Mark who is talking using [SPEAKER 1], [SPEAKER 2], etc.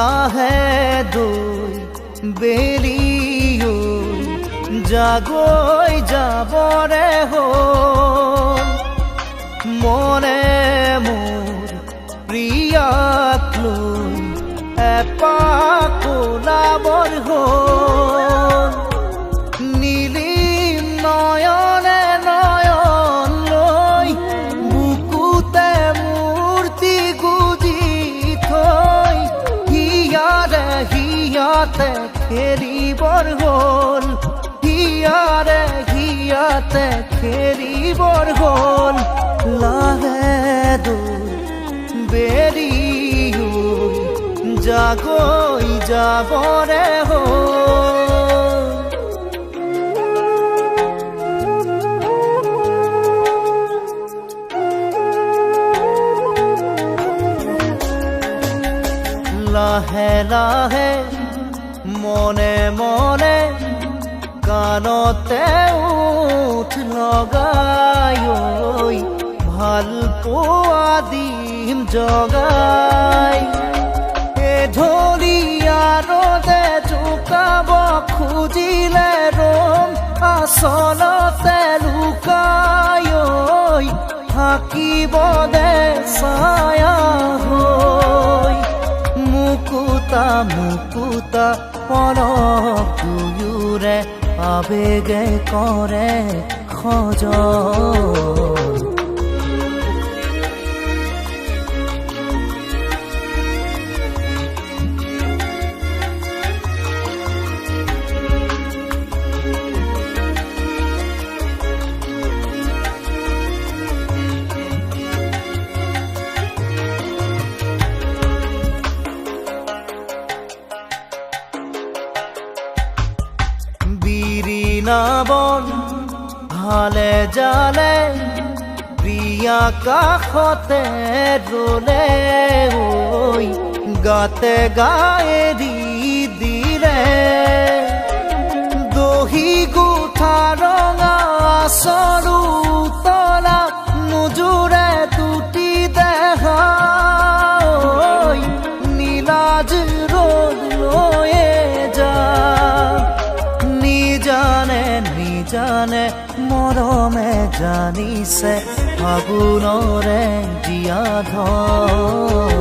[SPEAKER 1] লাহে দৈ বেলিও জাগৈ যাবৰে হ'ল মনে মোৰ প্ৰিয়াক লৈ এপাক ওলাবৰ হ'ল নীলিম নয়নে নয়ন লৈ বুকুতে মূৰ্তি গুজি থৈ হিয়াৰে হিয়াতে খেলিবৰ হ'ল হিয়াৰে হিয়াতে খেলিবৰ হ'ল লাহে দৈ বেৰিও জাগৈ যাবৰে হ'ল লাহে লাহে মনে মনে কাণতে উঠ লগাই ভাল পোৱা দিম জগাই ঢলিয়াৰতে জোকাব খুজিলে ৰম আচলতে লুকাই থাকিব দে ছায়া হৈ মুকুতা মুকুতা পলক দুয়োৰে আবেগে কৰে খজন বন ভালে জালে প্ৰিয়া কাষতে ৰলে গাতে গায়ে দি দিলে দহি গোঠা ৰঙা আচৰু তলা নোজোৰে দুটি দেহা নীলাজ ৰ'দ লৈয়ে যা জানে মৰমে জানিছে ফাগুনৰে জীয়া ধন